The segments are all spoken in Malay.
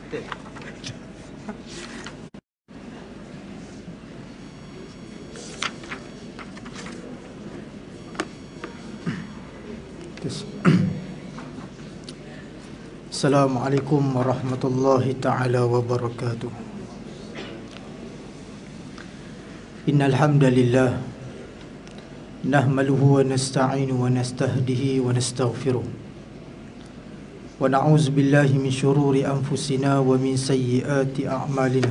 Assalamualaikum warahmatullahi ta'ala wabarakatuh. Innal hamdalillah nahmaluhu wa nasta'inu wa nastahdihi wa nastaghfiruh wa na'udzu billahi min shururi anfusina wa min sayyiati a'malina.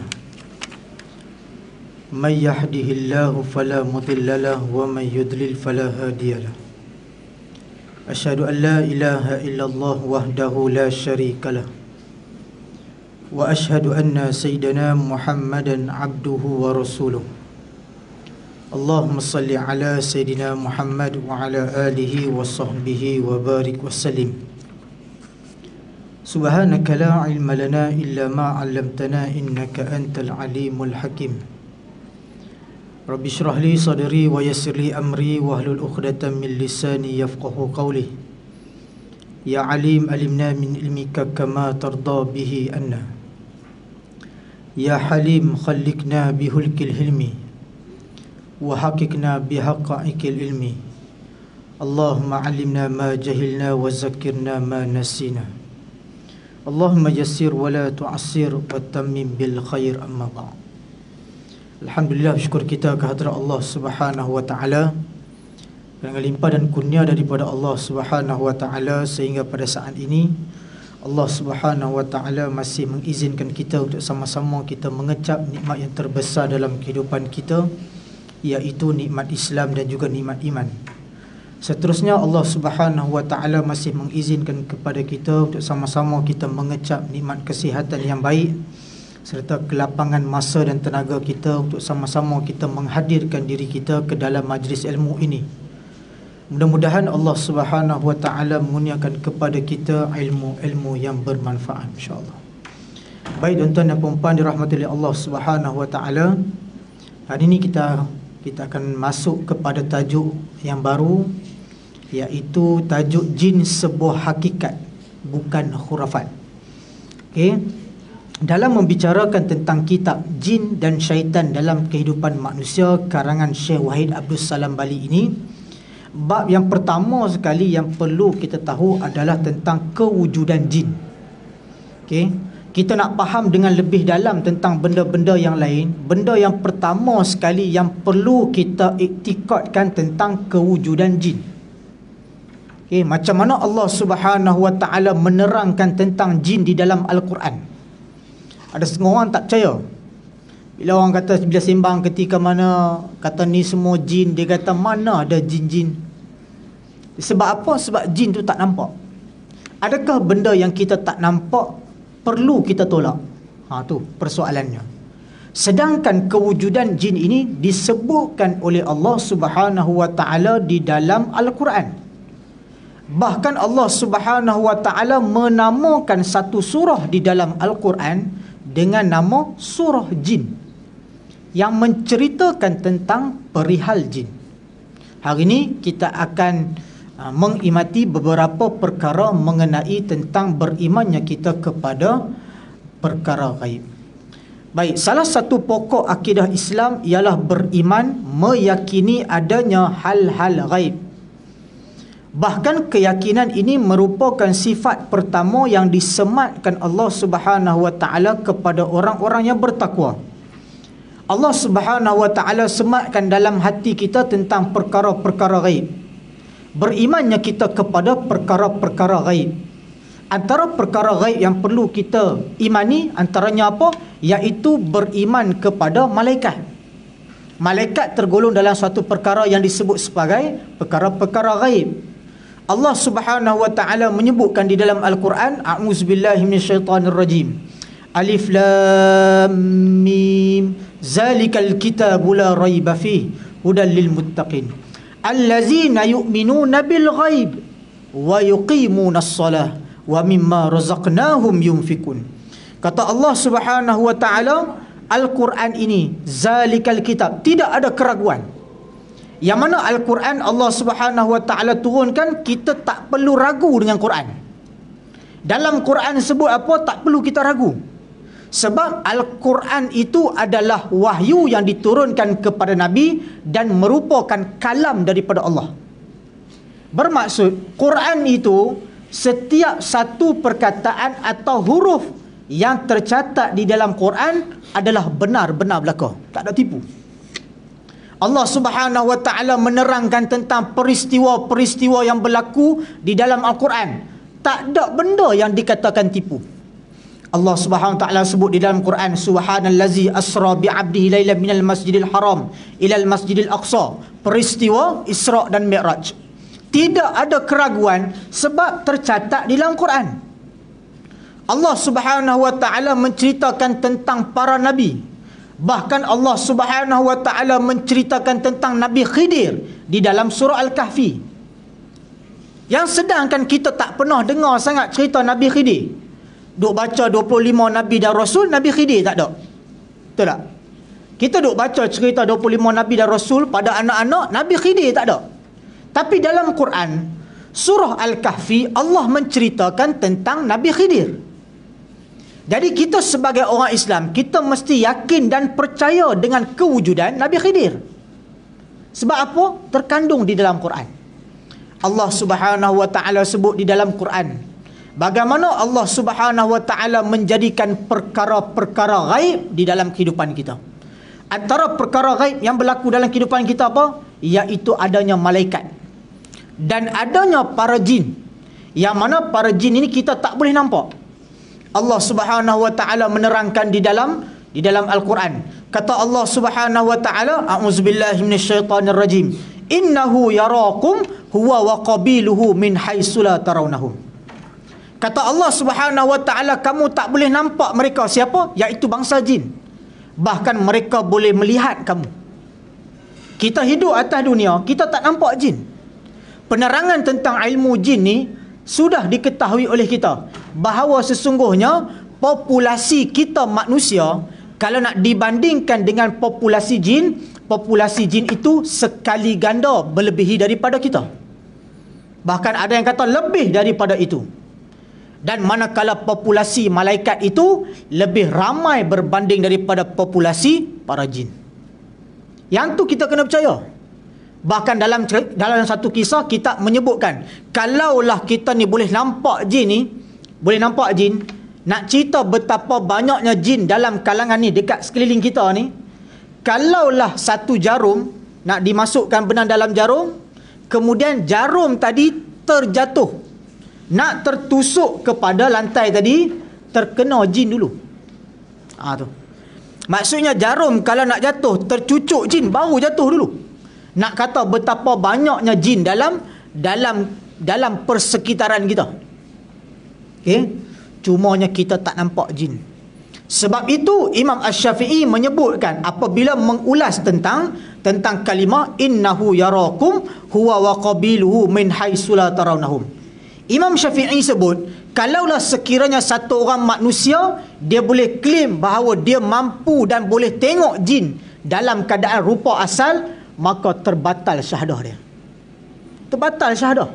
May yahdihillahu fala mudilla lahu wa may yudlil fala hadiya lahu. Asyhadu an la ilaha illallah wahdahu la syarika lah wa asyhadu anna sayyidana Muhammadan abduhu wa rasuluh. Allahumma salli ala sayyidina Muhammad wa ala alihi wa sahbihi wa barik wa sallim. Subhanaka la ilma lana illa ma 'allamtana innaka antal alimul hakim. Rabbi syrah li sadri wa yassir li amri wahlul 'uqdatam min lisani yafqahu qawli. Ya alim alimna min ilmika kama tarda bihi anna. Ya halim khallikna bihulkil hilmi wa haqiqna bihaqaiqil ilmi. Allahumma 'allimna ma jahilna wa zakkirna ma nasina. Allahumma yassir wa la tu'assir wa tammim bil khair amma ba'd. Alhamdulillah, syukur kita kehadrat Allah Subhanahu wa taala dengan limpah dan kurnia daripada Allah Subhanahu wa taala sehingga pada saat ini Allah Subhanahu wa taala masih mengizinkan kita untuk sama-sama kita mengecap nikmat yang terbesar dalam kehidupan kita, iaitu nikmat Islam dan juga nikmat iman. Seterusnya Allah Subhanahu wa taala masih mengizinkan kepada kita untuk sama-sama kita mengecap nikmat kesihatan yang baik serta kelapangan masa dan tenaga kita untuk sama-sama kita menghadirkan diri kita ke dalam majlis ilmu ini. Mudah-mudahan Allah Subhanahu wa taala mengurniakan kepada kita ilmu-ilmu yang bermanfaat, insya-Allah. Baik tuan-tuan dan puan-puan dirahmati oleh Allah Subhanahu wa taala. Hari ini kita akan masuk kepada tajuk yang baru, iaitu tajuk jin sebuah hakikat bukan khurafat. Okey. Dalam membicarakan tentang kitab Jin dan Syaitan dalam Kehidupan Manusia karangan Syekh Wahid Abdul Salam Bali ini, bab yang pertama sekali yang perlu kita tahu adalah tentang kewujudan jin. Okey, kita nak faham dengan lebih dalam tentang benda-benda yang lain. Benda yang pertama sekali yang perlu kita iktikadkan tentang kewujudan jin. Okey, macam mana Allah Subhanahu wa taala menerangkan tentang jin di dalam Al-Quran. Ada setengah orang tak percaya. Bila orang kata, bila sembang ketika mana kata ni semua jin, dia kata mana ada jin-jin. Sebab apa? Sebab jin tu tak nampak. Adakah benda yang kita tak nampak perlu kita tolak? Tu persoalannya. Sedangkan kewujudan jin ini disebutkan oleh Allah Subhanahu wa taala di dalam Al-Quran. Bahkan Allah Subhanahu wa taala menamakan satu surah di dalam Al-Quran dengan nama surah jin yang menceritakan tentang perihal jin. Hari ini kita akan mengimati beberapa perkara mengenai tentang berimannya kita kepada perkara gaib. Baik, salah satu pokok akidah Islam ialah beriman meyakini adanya hal-hal gaib. Bahkan keyakinan ini merupakan sifat pertama yang disematkan Allah Subhanahu wa taala kepada orang-orang yang bertakwa. Allah Subhanahu wa taala sematkan dalam hati kita tentang perkara-perkara gaib. Berimannya kita kepada perkara-perkara gaib. Antara perkara gaib yang perlu kita imani antaranya apa? Iaitu beriman kepada malaikat. Malaikat tergolong dalam suatu perkara yang disebut sebagai perkara-perkara gaib. Allah Subhanahu wa taala menyebutkan di dalam Al-Quran, a'udzubillahi minasyaitonirrajim. Alif lam mim zalikal kitabu la raiba fihi hudal lil muttaqin allazina yu'minuna bil ghaib wa yuqimunas shalah wa mimma razaqnahum yunfikun. Kata Allah Subhanahu wa taala, Al-Quran ini zalikal kitab, tidak ada keraguan. Yang mana Al-Quran Allah Subhanahu wa taala turunkan, kita tak perlu ragu dengan Quran. Dalam Quran sebut apa, tak perlu kita ragu. Sebab Al-Quran itu adalah wahyu yang diturunkan kepada Nabi dan merupakan kalam daripada Allah. Bermaksud, Quran itu setiap satu perkataan atau huruf yang tercatat di dalam Quran adalah benar-benar belaka, tak ada tipu. Allah Subhanahu wa taala menerangkan tentang peristiwa-peristiwa yang berlaku di dalam Al-Quran. Tak ada benda yang dikatakan tipu. Allah Subhanahu wa taala sebut di dalam Quran, subhanallazi asra bi 'abdihi lailan minal masjidil haram ilal masjidil aqsa. Peristiwa Isra dan Mi'raj. Tidak ada keraguan sebab tercatat di dalam Quran. Allah Subhanahu wa taala menceritakan tentang para nabi. Bahkan Allah Subhanahu wa taala menceritakan tentang Nabi Khidir di dalam surah Al-Kahfi. Yang sedangkan kita tak pernah dengar sangat cerita Nabi Khidir. Duk baca 25 Nabi dan Rasul, Nabi Khidir tak ada. Betul tak? Kita duk baca cerita 25 Nabi dan Rasul pada anak-anak, Nabi Khidir tak ada. Tapi dalam Quran, surah Al-Kahfi, Allah menceritakan tentang Nabi Khidir. Jadi kita sebagai orang Islam, kita mesti yakin dan percaya dengan kewujudan Nabi Khidir. Sebab apa? Terkandung di dalam Quran. Allah Subhanahu wa taala sebut di dalam Quran bagaimana Allah Subhanahu wa taala menjadikan perkara-perkara gaib di dalam kehidupan kita. Antara perkara gaib yang berlaku dalam kehidupan kita apa? Iaitu adanya malaikat dan adanya para jin. Yang mana para jin ini kita tak boleh nampak. Allah Subhanahu wa taala menerangkan di dalam Al-Quran. Kata Allah Subhanahu wa taala, a'udzubillahi minasyaitonir rajim. Innahu yarakum huwa wa qabiluhu min haitsu la tarawnahum. Kata Allah Subhanahu wa taala, kamu tak boleh nampak mereka. Siapa? Iaitu bangsa jin. Bahkan mereka boleh melihat kamu. Kita hidup atas dunia, kita tak nampak jin. Penerangan tentang ilmu jin ni sudah diketahui oleh kita bahawa sesungguhnya populasi kita manusia, kalau nak dibandingkan dengan populasi jin itu sekali ganda melebihi daripada kita. Bahkan ada yang kata lebih daripada itu. Dan manakala populasi malaikat itu lebih ramai berbanding daripada populasi para jin. Yang tu kita kena percaya. Bahkan dalam satu kisah kita menyebutkan, kalaulah kita ni boleh nampak jin, nak cerita betapa banyaknya jin dalam kalangan ni dekat sekeliling kita ni, kalaulah satu jarum nak dimasukkan benang dalam jarum, kemudian jarum tadi terjatuh, nak tertusuk kepada lantai tadi, terkena jin dulu. Tu. Maksudnya jarum kalau nak jatuh, tercucuk jin, baru jatuh dulu. Nak kata betapa banyaknya jin dalam persekitaran kita. Okey, cumanya kita tak nampak jin. Sebab itu Imam Asy-Syafi'i menyebutkan apabila mengulas tentang kalimah innahu yarakum huwa wa qabiluhu min haitsu la tarawnahum. Imam Syafi'i sebut, kalaulah sekiranya satu orang manusia dia boleh claim bahawa dia mampu dan boleh tengok jin dalam keadaan rupa asal, maka terbatal syahadah dia. Terbatal syahadah.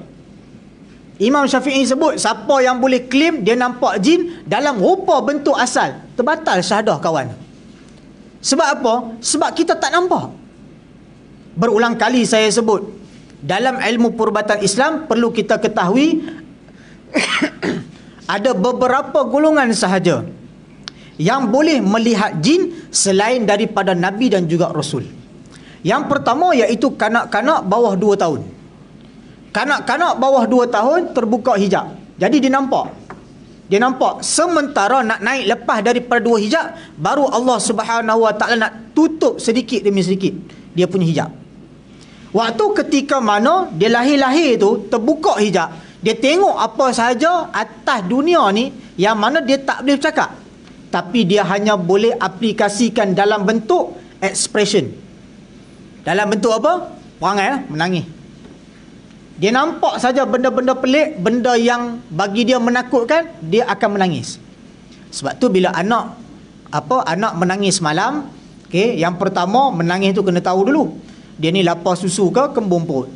Imam Syafi'i sebut, siapa yang boleh claim dia nampak jin dalam rupa bentuk asal, terbatal syahadah kawan. Sebab apa? Sebab kita tak nampak. Berulang kali saya sebut, dalam ilmu perubatan Islam perlu kita ketahui ada beberapa golongan sahaja yang boleh melihat jin selain daripada Nabi dan juga Rasul. Yang pertama iaitu kanak-kanak bawah 2 tahun. Kanak-kanak bawah 2 tahun terbuka hijab. Jadi dia nampak. Sementara nak naik lepas daripada 2 hijab, baru Allah Subhanahu wa taala nak tutup sedikit demi sedikit dia punya hijab. Waktu ketika mana dia lahir-lahir tu terbuka hijab, dia tengok apa sahaja atas dunia ni yang mana dia tak boleh bercakap. Tapi dia hanya boleh aplikasikan dalam bentuk expression. Dalam bentuk apa? Perangai lah, menangis. Dia nampak saja benda-benda pelik, benda yang bagi dia menakutkan, dia akan menangis. Sebab tu bila anak menangis malam, okey, yang pertama menangis tu kena tahu dulu. Dia ni lapar susu ke kembung perut.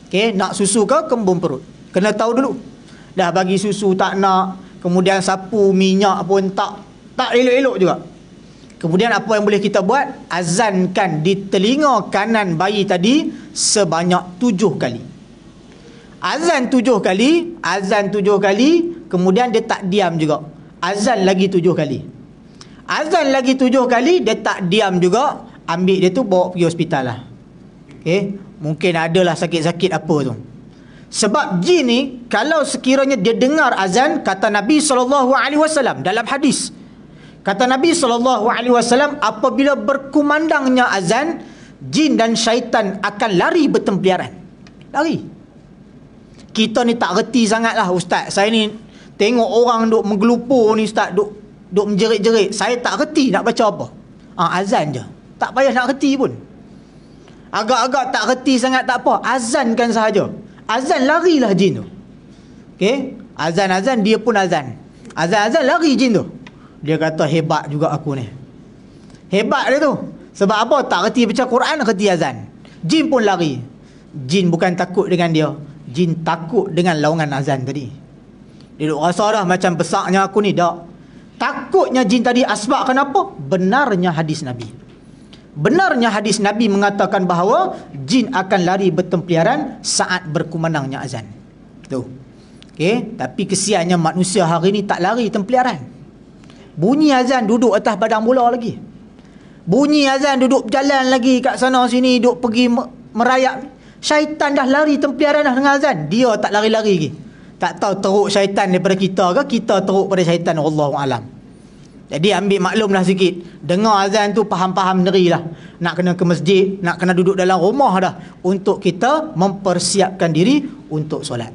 Okey, nak susu ke kembung perut. Kena tahu dulu. Dah bagi susu tak nak, kemudian sapu minyak pun tak. Tak elok-elok juga. Kemudian apa yang boleh kita buat? Azankan di telinga kanan bayi tadi sebanyak 7 kali. Azan 7 kali, kemudian dia tak diam juga. Azan lagi 7 kali. Azan lagi 7 kali, dia tak diam juga. Ambil dia tu, bawa pergi hospital lah. Okay? Mungkin adalah sakit-sakit apa tu. Sebab jin ni, kalau sekiranya dia dengar azan, kata Nabi SAW dalam hadis, kata Nabi SAW, apabila berkumandangnya azan, jin dan syaitan akan lari bertempiaran. Lari. Kita ni tak reti sangatlah, ustaz. Saya ni tengok orang duk menggelupur ni, ustaz, duk menjerit-jerit. Saya tak reti nak baca apa. Azan je. Tak payah nak reti pun. Agak-agak tak reti sangat tak apa. Azankan sahaja. Azan larilah jin tu. Okay? Azan-azan, dia pun azan. Azan-azan lari jin tu. Dia kata hebat juga aku ni. Hebat dia tu. Sebab apa? Tak reti baca Quran, reti azan. Jin pun lari. Jin bukan takut dengan dia. Jin takut dengan lawangan azan tadi. Dia duk rasa dah macam besarnya aku ni. Tak. Takutnya jin tadi asbab kenapa? Benarnya hadis Nabi. Benarnya hadis Nabi mengatakan bahawa jin akan lari bertempiaran saat berkumandangnya azan. Tu. Okay? Tapi kesiannya manusia hari ni tak lari tempiaran. Bunyi azan duduk atas padang bola lagi. Bunyi azan duduk berjalan lagi kat sana sini, duduk pergi merayap. Syaitan dah lari tempiaran dah dengan azan. Dia tak lari-lari lagi. Tak tahu teruk syaitan daripada kita ke, kita teruk pada syaitan, wallahu alam. Jadi ambil maklumlah sikit. Dengar azan tu faham-faham nerilah. Nak kena ke masjid, nak kena duduk dalam rumah dah, untuk kita mempersiapkan diri untuk solat.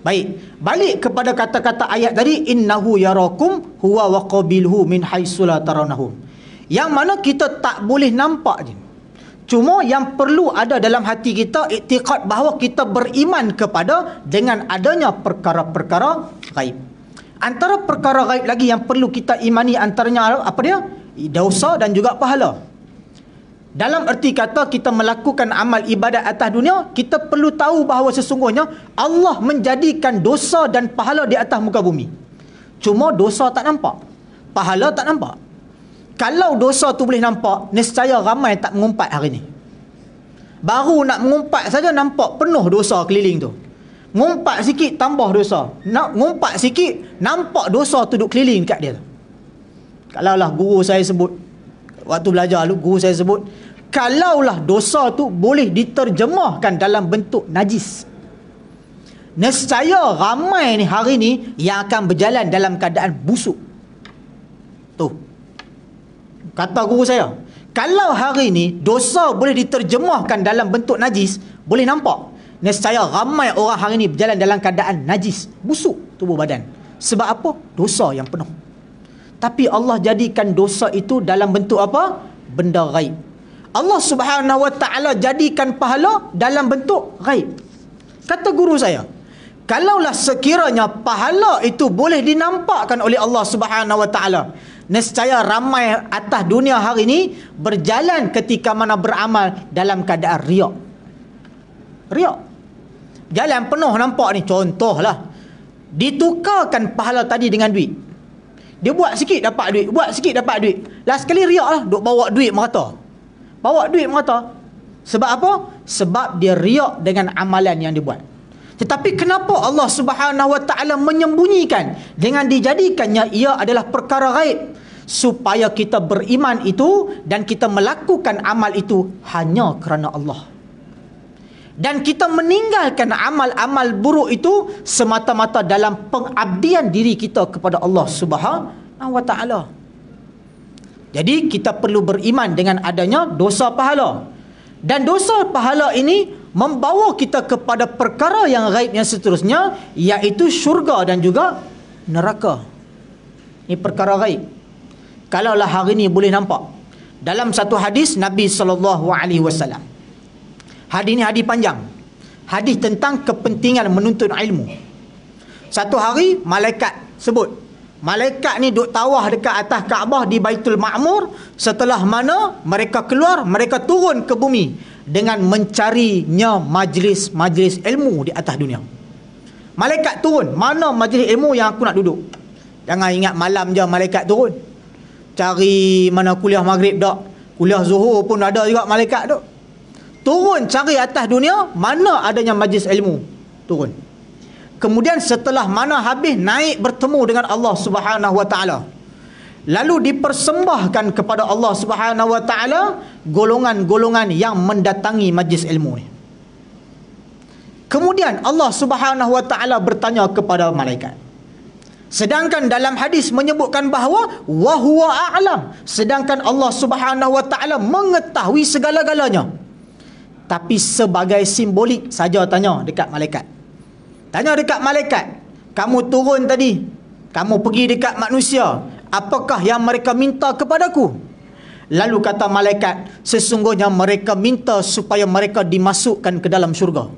Baik, balik kepada kata-kata ayat tadi, innahu yarakum huwa wa qabiluhu min haitsu la tarawnahum. Yang mana kita tak boleh nampak je. Cuma yang perlu ada dalam hati kita iktiqad bahawa kita beriman kepada dengan adanya perkara-perkara gaib. Antara perkara gaib lagi yang perlu kita imani antaranya apa dia? Dosa dan juga pahala. Dalam erti kata kita melakukan amal ibadat atas dunia, kita perlu tahu bahawa sesungguhnya Allah menjadikan dosa dan pahala di atas muka bumi. Cuma dosa tak nampak, pahala tak nampak. Kalau dosa tu boleh nampak, nescaya ramai tak mengumpat hari ni. Baru nak mengumpat saja nampak penuh dosa keliling tu. Ngumpat sikit tambah dosa. Nak ngumpat sikit nampak dosa tu duk keliling dekat dia. Kalaulah guru saya sebut, waktu belajar dulu guru saya sebut, kalaulah dosa tu boleh diterjemahkan dalam bentuk najis, nescaya ramai ni hari ni yang akan berjalan dalam keadaan busuk. Tu kata guru saya, kalau hari ni dosa boleh diterjemahkan dalam bentuk najis, boleh nampak, nescaya ramai orang hari ni berjalan dalam keadaan najis, busuk tubuh badan. Sebab apa? Dosa yang penuh. Tapi Allah jadikan dosa itu dalam bentuk apa? Benda gaib. Allah Subhanahu Wa Ta'ala jadikan pahala dalam bentuk gaib. Kata guru saya, kalaulah sekiranya pahala itu boleh dinampakkan oleh Allah Subhanahu Wa Ta'ala, nescaya ramai atas dunia hari ini berjalan ketika mana beramal dalam keadaan riak. Riak. Jalan penuh nampak ni. Contohlah, ditukarkan pahala tadi dengan duit. Dia buat sikit dapat duit, buat sikit dapat duit. Last sekali riak lah, duk bawa duit merata. Bawa duit merata. Sebab apa? Sebab dia riak dengan amalan yang dia buat. Tetapi kenapa Allah Subhanahu Wa Ta'ala menyembunyikan dengan dijadikannya ia adalah perkara gaib? Supaya kita beriman itu dan kita melakukan amal itu hanya kerana Allah. Dan kita meninggalkan amal-amal buruk itu semata-mata dalam pengabdian diri kita kepada Allah Subhanahu Wa Ta'ala. Jadi kita perlu beriman dengan adanya dosa pahala. Dan dosa pahala ini membawa kita kepada perkara yang gaib yang seterusnya, iaitu syurga dan juga neraka. Ini perkara gaib. Kalaulah hari ini boleh nampak. Dalam satu hadis Nabi SAW, hadis ini hadis panjang, hadis tentang kepentingan menuntut ilmu. Satu hari malaikat sebut, malaikat ni duk tawah dekat atas Kaabah di Baitul Ma'mur. Setelah mana mereka keluar, mereka turun ke bumi dengan mencarinya majlis-majlis ilmu di atas dunia. Malaikat turun, mana majlis ilmu yang aku nak duduk? Jangan ingat malam je malaikat turun. cari mana kuliah maghrib tak, kuliah zuhur pun ada juga malaikat tu. Turun cari atas dunia mana adanya majlis ilmu, turun. Kemudian setelah mana habis, naik bertemu dengan Allah Subhanahu wa taala. Lalu dipersembahkan kepada Allah Subhanahu wa taala golongan-golongan yang mendatangi majlis ilmu ni. Kemudian Allah Subhanahu wa taala bertanya kepada malaikat. Sedangkan dalam hadis menyebutkan bahawa wa huwa a'lam, sedangkan Allah Subhanahu wa taala mengetahui segala-galanya. Tapi sebagai simbolik saja tanya dekat malaikat. Tanya dekat malaikat, kamu turun tadi, kamu pergi dekat manusia, apakah yang mereka minta kepadaku? Lalu kata malaikat, sesungguhnya mereka minta supaya mereka dimasukkan ke dalam syurga.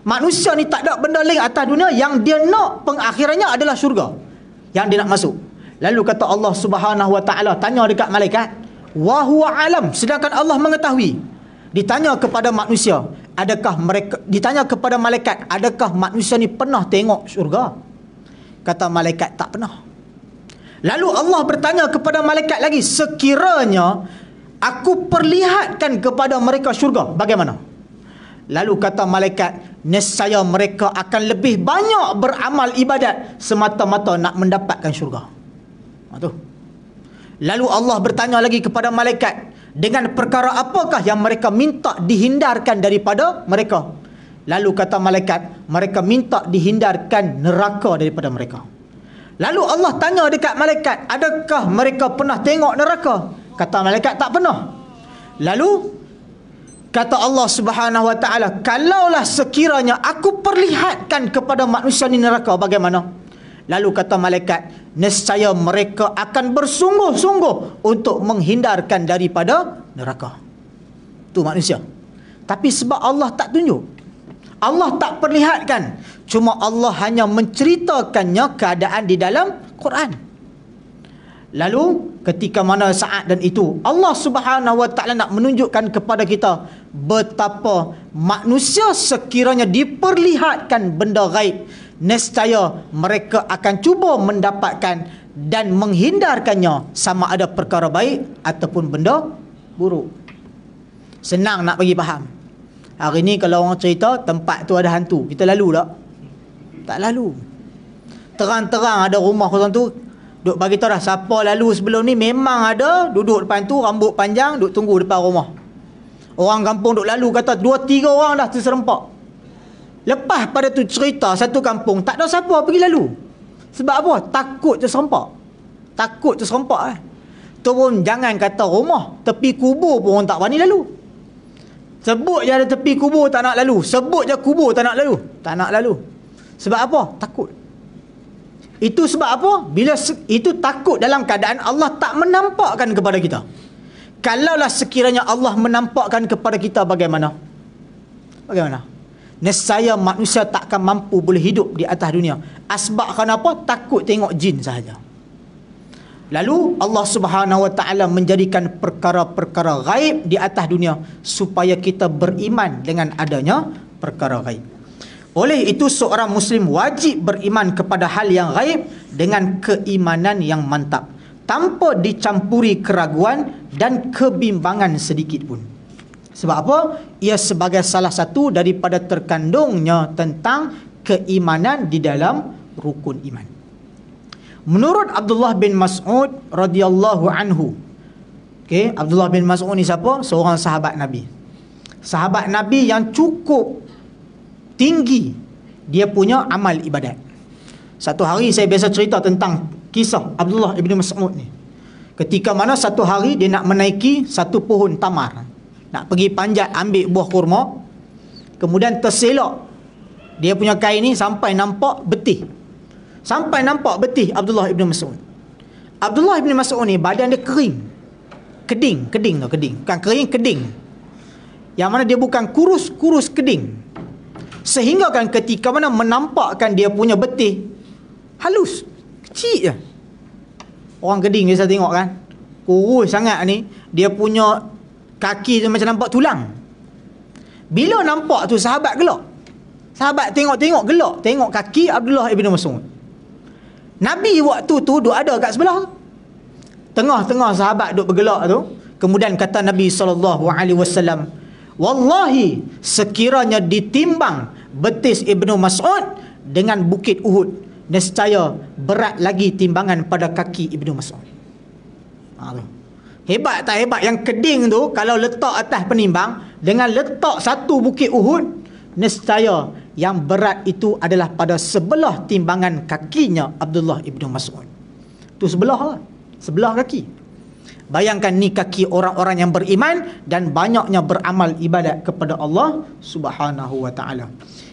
Manusia ni tak ada benda lain atas dunia yang dia nak pengakhirannya adalah syurga, yang dia nak masuk. Lalu kata Allah Subhanahu wa taala, tanya dekat malaikat, wa huwa alam, sedangkan Allah mengetahui. Ditanya kepada manusia, adakah mereka, ditanya kepada malaikat, adakah manusia ni pernah tengok syurga? Kata malaikat, tak pernah. Lalu Allah bertanya kepada malaikat lagi, sekiranya aku perlihatkan kepada mereka syurga, bagaimana? Lalu kata malaikat, nescaya mereka akan lebih banyak beramal ibadat semata-mata nak mendapatkan syurga. Tu. Lalu Allah bertanya lagi kepada malaikat, dengan perkara apakah yang mereka minta dihindarkan daripada mereka? Lalu kata malaikat, mereka minta dihindarkan neraka daripada mereka. Lalu Allah tanya dekat malaikat, adakah mereka pernah tengok neraka? Kata malaikat, tak pernah. Lalu kata Allah Subhanahu wa taala, kalaulah sekiranya aku perlihatkan kepada manusia ni neraka, bagaimana? Lalu kata malaikat, nescaya mereka akan bersungguh-sungguh untuk menghindarkan daripada neraka. Tu manusia. Tapi sebab Allah tak tunjuk, Allah tak perlihatkan, cuma Allah hanya menceritakannya keadaan di dalam Quran. Lalu ketika mana saat dan itu, Allah Subhanahu wa taala nak menunjukkan kepada kita betapa manusia sekiranya diperlihatkan benda gaib, nescaya mereka akan cuba mendapatkan dan menghindarkannya, sama ada perkara baik ataupun benda buruk. Senang nak bagi faham. Hari ni kalau orang cerita tempat tu ada hantu, kita lalu tak? Tak lalu. Terang-terang ada rumah kosong tu, duk bagi tahu dah siapa lalu sebelum ni memang ada duduk depan tu, rambut panjang, duk tunggu depan rumah. Orang kampung duk lalu kata 2-3 orang dah terserempak. Lepas pada tu cerita satu kampung tak ada siapa pergi lalu. Sebab apa? Takut terserempak. Takut terserempak. Tu pun jangan kata rumah, tepi kubur pun orang tak berani lalu. Sebut je ada tepi kubur tak nak lalu, sebut je kubur tak nak lalu, tak nak lalu. Sebab apa? Takut. Itu sebab apa? Bila itu takut dalam keadaan Allah tak menampakkan kepada kita. Kalaulah sekiranya Allah menampakkan kepada kita, bagaimana? Bagaimana? Nescaya manusia takkan mampu boleh hidup di atas dunia. Asbab kenapa? Takut tengok jin sahaja. Lalu Allah Subhanahu wa taala menjadikan perkara-perkara gaib di atas dunia supaya kita beriman dengan adanya perkara gaib. Oleh itu seorang muslim wajib beriman kepada hal yang gaib dengan keimanan yang mantap, tanpa dicampuri keraguan dan kebimbangan sedikit pun. Sebab apa? Ia sebagai salah satu daripada terkandungnya tentang keimanan di dalam rukun iman. Menurut Abdullah bin Mas'ud radhiyallahu anhu, okey, Abdullah bin Mas'ud ni siapa? Seorang sahabat Nabi. Sahabat Nabi yang cukup tinggi dia punya amal ibadat. Satu hari saya biasa cerita tentang kisah Abdullah bin Mas'ud ni. Ketika mana satu hari dia nak menaiki satu pohon tamar, nak pergi panjat ambil buah kurma, kemudian terselok dia punya kain ni sampai nampak betih. Sampai nampak betih Abdullah ibn Mas'ud. Abdullah ibn Mas'ud ni badan dia kering. Keding tu, keding. Bukan kering, keding. Yang mana dia bukan kurus keding. Sehingga kan ketika mana menampakkan dia punya betih, halus, kecil je. Orang keding biasa tengok kan, kurus sangat ni, dia punya kaki tu macam nampak tulang. Bila nampak tu sahabat gelak. Sahabat tengok-tengok gelak, tengok kaki Abdullah ibn Mas'ud. Nabi waktu tu duk ada kat sebelah tu. Tengah-tengah sahabat duk bergelak tu, kemudian kata Nabi SAW, wallahi sekiranya ditimbang betis Ibnu Mas'ud dengan bukit Uhud, nescaya berat lagi timbangan pada kaki Ibnu Mas'ud. Hebat tak hebat? Yang keding tu kalau letak atas penimbang dengan letak satu bukit Uhud, nescaya yang berat itu adalah pada sebelah timbangan kakinya Abdullah Ibnu Mas'ud. Tu sebelah lah, sebelah kaki. Bayangkan ni kaki orang-orang yang beriman dan banyaknya beramal ibadat kepada Allah Subhanahu wa ta'ala.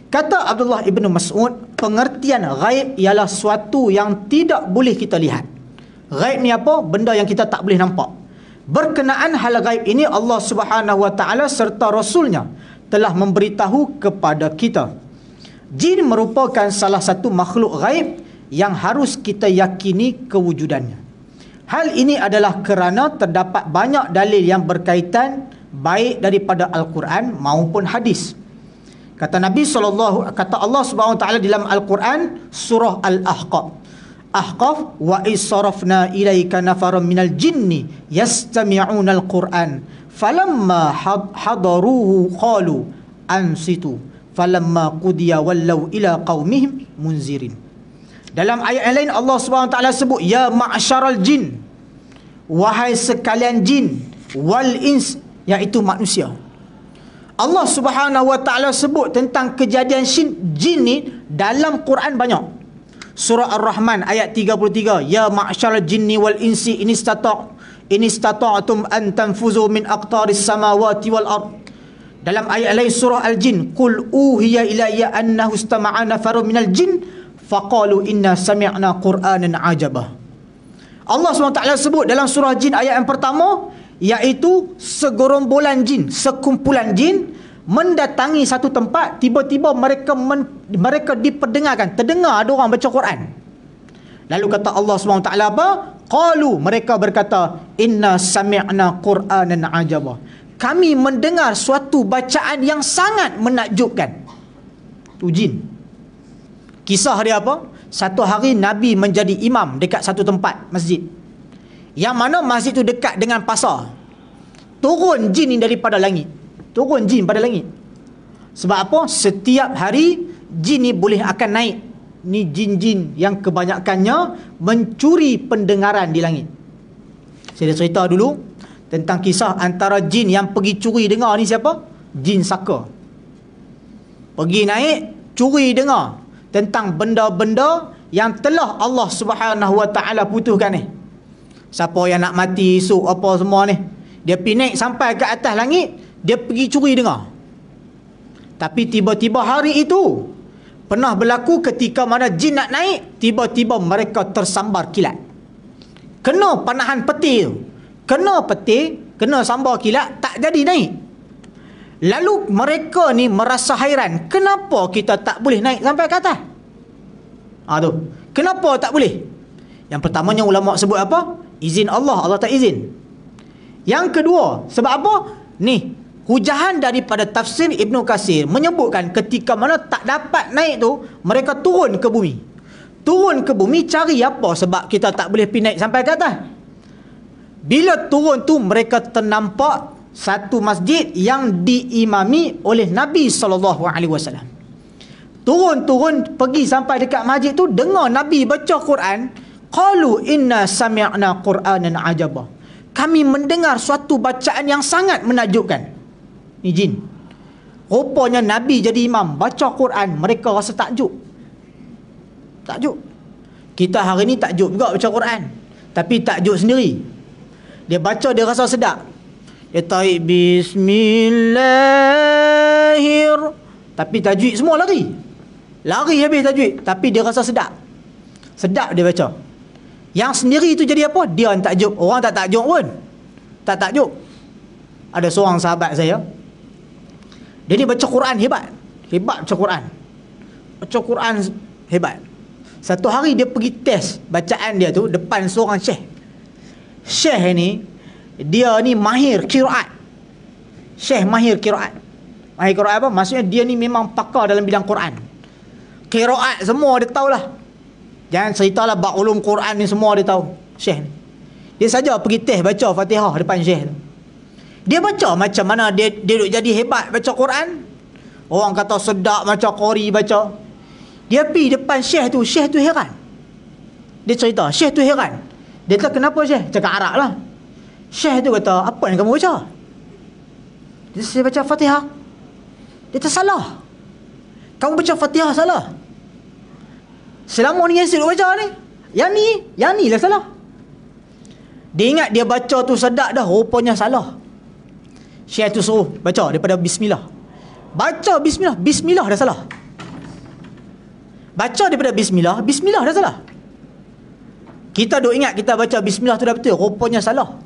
Kata Abdullah Ibnu Mas'ud, pengertian ghaib ialah suatu yang tidak boleh kita lihat. Ghaib ni apa? Benda yang kita tak boleh nampak. Berkenaan hal ghaib ini, Allah Subhanahu wa ta'ala serta Rasulnya telah memberitahu kepada kita. Jin merupakan salah satu makhluk ghaib yang harus kita yakini kewujudannya. Hal ini adalah kerana terdapat banyak dalil yang berkaitan baik daripada Al-Quran maupun hadis. Kata Allah Subhanahu wa taala dalam Al-Quran surah Al-Ahqaf. Ahqaf, wa isarafna ilaika nafaran minal jinni yastami'una al-Quran falamma hadaruhu qalu ansitu falamma qudiya wallaw ila qaumihim munzirin. Dalam ayat yang lain Allah SWT sebut, ya ma'syaral jin, wahai sekalian jin, wal ins, iaitu manusia. Allah Subhanahu wa taala sebut tentang kejadian jin ni dalam Quran banyak. Surah Ar-Rahman ayat 33, ya ma'syaral jinni wal insi in istata'tum an tanfuzu min aqtaris samawati wal ard. Dalam ayat lain surah Al-Jin, qul uhiya ilayya annahu istama'a nafarun minal jin faqalu inna sami'na qur'anan ajaba. Allah SWT sebut dalam surah Jin ayat yang pertama, iaitu segerombolan jin, sekumpulan jin mendatangi satu tempat, tiba-tiba mereka diperdengarkan, terdengar ada orang baca Quran. Lalu kata Allah SWT apa? Qalu, mereka berkata, inna sami'na qur'anan ajaba. Kami mendengar suatu bacaan yang sangat menakjubkan. Tu jin. Kisah dia apa? Satu hari Nabi menjadi imam dekat satu tempat masjid, yang mana masjid tu dekat dengan pasar. Turun jin ni daripada langit. Turun jin pada langit. Sebab apa? Setiap hari jin ni boleh akan naik. Ni jin-jin yang kebanyakannya mencuri pendengaran di langit. Saya dah cerita dulu tentang kisah antara jin yang pergi curi dengar ni siapa? Jin saka. Pergi naik, curi dengar tentang benda-benda yang telah Allah Subhanahu wa taala putuskan ni. Siapa yang nak mati esok apa semua ni, dia pergi naik sampai ke atas langit, dia pergi curi dengar. Tapi tiba-tiba hari itu pernah berlaku ketika mana jin nak naik, tiba-tiba mereka tersambar kilat. Kena panahan peti tu. Kena peti, kena sambar kilat, tak jadi naik. Lalu mereka ni merasa hairan, kenapa kita tak boleh naik sampai ke atas? Tu. Kenapa tak boleh? Yang pertamanya ulama sebut apa? Izin Allah, Allah tak izin. Yang kedua, sebab apa? Ni, hujahan daripada tafsir Ibnu Katsir menyebutkan ketika mana tak dapat naik tu, mereka turun ke bumi. Turun ke bumi cari apa sebab kita tak boleh pergi naik sampai ke atas. Bila turun tu, mereka ternampak satu masjid yang diimami oleh Nabi SAW. Turun-turun pergi sampai dekat masjid tu, dengar Nabi baca Quran. Qalu inna sami'na qur'anan ajaba. Kami mendengar suatu bacaan yang sangat menakjubkan. Ni jin. Rupanya Nabi jadi imam baca Quran, mereka rasa takjub. Takjub. Kita hari ni takjub juga baca Quran, tapi takjub sendiri. Dia baca, dia rasa sedap. Dia tarik bismillahir, tapi tajwid semua lari habis tajwid, tapi dia rasa sedap dia baca. Yang sendiri tu jadi apa? Dia yang takjub. Orang tak takjub pun tak takjub. Ada seorang sahabat saya, dia ni baca Quran hebat baca Quran hebat. Satu hari dia pergi test bacaan dia tu depan seorang syekh ni. Dia ni mahir qiraat. Syekh mahir qiraat. Mahir qiraat apa? Maksudnya dia ni memang pakar dalam bidang Quran. Qiraat semua dia tahulah. Jangan ceritalah bab ulum Quran ni semua dia tahu. Syekh ni. Dia saja pergi teh baca Fatihah depan Syekh tu. Dia baca macam mana dia duk jadi hebat baca Quran. Orang kata sedap macam qori baca. Dia pergi depan Syekh tu heran. Dia cerita, Syekh tu heran. Dia kata, kenapa Syekh? Cakap Arab lah. Syekh tu kata, apa yang kamu baca? Dia saya baca Fatihah. Dia kata, salah. Kamu baca Fatihah salah. Selama ni yang saya baca ni, yang ni lah salah. Dia ingat dia baca tu sedap dah, rupanya salah. Syekh tu suruh baca daripada Bismillah. Baca Bismillah, Bismillah dah salah. Baca daripada Bismillah, Bismillah dah salah. Kita duk ingat kita baca Bismillah tu dah betul, rupanya salah.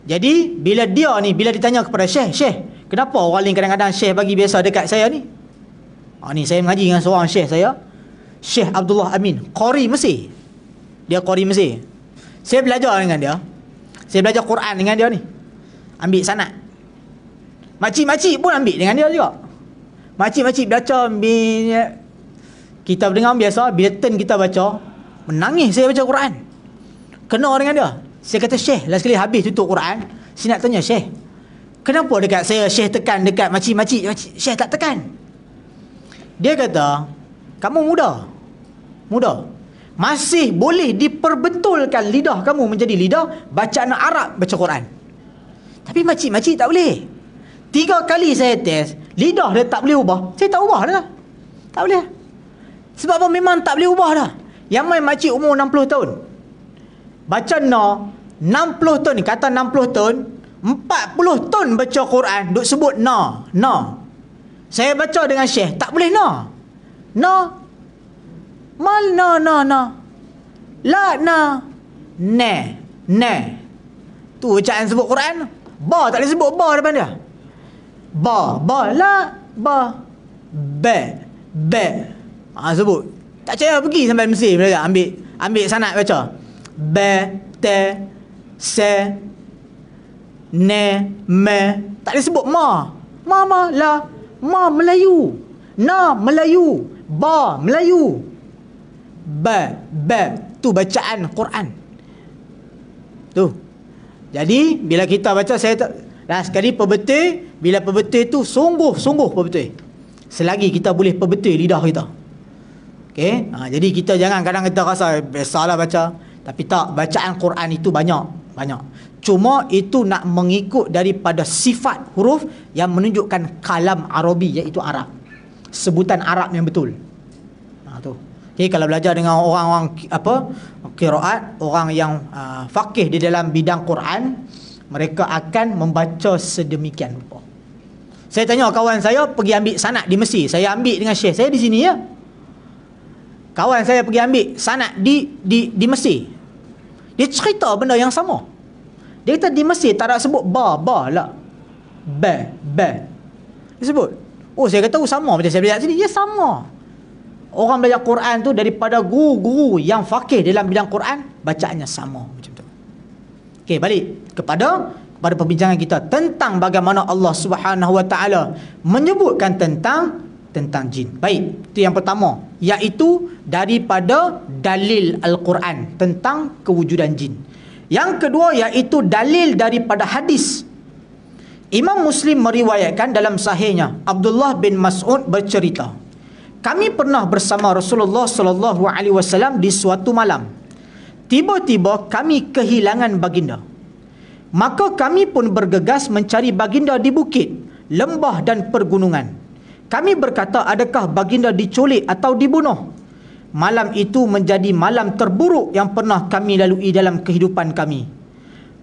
Jadi bila ditanya kepada Syekh, kenapa orang lain kadang-kadang Syekh bagi biasa dekat saya ni? Ni saya mengaji dengan seorang Syekh saya, Syekh Abdullah Amin, qari Mesir. Dia qari Mesir. Saya belajar dengan dia. Saya belajar Quran dengan dia ni. Ambil sanad. Makcik-makcik pun ambil dengan dia juga. Makcik-makcik baca, kita dengar biasa, bila turn kita baca, menangis saya baca Quran. Kena dengan dia. Saya kata, Syekh, last sekali habis tutup Quran, saya nak tanya Syekh, kenapa dekat saya Syekh tekan, dekat makcik-makcik Syekh tak tekan? Dia kata, kamu muda. Masih boleh diperbetulkan lidah kamu menjadi lidah bacaan Arab baca Quran. Tapi makcik-makcik tak boleh. 3 kali saya test, lidah dia tak boleh ubah. Saya tak ubah dah. Tak boleh. Sebab apa? Memang tak boleh ubah dah. Yang main makcik umur 60 tahun. Baca 60 tahun ni, kata 60 tahun, 40 tahun baca Quran, duk sebut na. Saya baca dengan Syekh, tak boleh na. Mal na. La na. Ne. Tu bacaan sebut Quran. Ba tak boleh sebut ba depan dia. Ba, la, ba, be. Sebut. Tak percaya pergi sampai Mesir belajar. Ambil sanad baca. Be, te, se, ne, me. Tak boleh sebut ma. Ma, la. Ma Melayu. Na Melayu. Ba Melayu. Be. Tu bacaan Quran. Tu. Jadi bila kita baca, saya last sekali perbetul. Bila perbetul tu sungguh perbetul. Selagi kita boleh perbetul lidah kita. Okey, jadi kita jangan kadang kita rasa biasalah baca, tapi tak, bacaan Quran itu banyak. Cuma itu nak mengikut daripada sifat huruf yang menunjukkan kalam Arabi, iaitu Arab. Sebutan Arab yang betul. Tu. Okey, kalau belajar dengan orang-orang qiraat, orang yang faqih di dalam bidang Quran, mereka akan membaca sedemikian rupa. Saya tanya kawan saya pergi ambil sanad di Mesir. Saya ambil dengan Syekh. Saya di sini ya. Kawan saya pergi ambil sanad di Mesir. Dia cerita benda yang sama. Dia kata di Mesir tak ada sebut ba lah. Be. Dia sebut. Oh, saya kata sama macam saya belajar sini. Ya, sama. Orang belajar Quran tu daripada guru-guru yang faqih dalam bidang Quran, bacaannya sama macam tu. Okey, balik kepada perbincangan kita tentang bagaimana Allah Subhanahu Wa Taala menyebutkan tentang jin. Baik, itu yang pertama, iaitu daripada dalil Al-Quran tentang kewujudan jin. Yang kedua iaitu dalil daripada hadis. Imam Muslim meriwayatkan dalam sahihnya, Abdullah bin Mas'ud bercerita, kami pernah bersama Rasulullah sallallahu alaihi wasallam di suatu malam. Tiba-tiba kami kehilangan baginda. Maka kami pun bergegas mencari baginda di bukit, lembah dan pergunungan. Kami berkata, adakah baginda diculik atau dibunuh? Malam itu menjadi malam terburuk yang pernah kami lalui dalam kehidupan kami.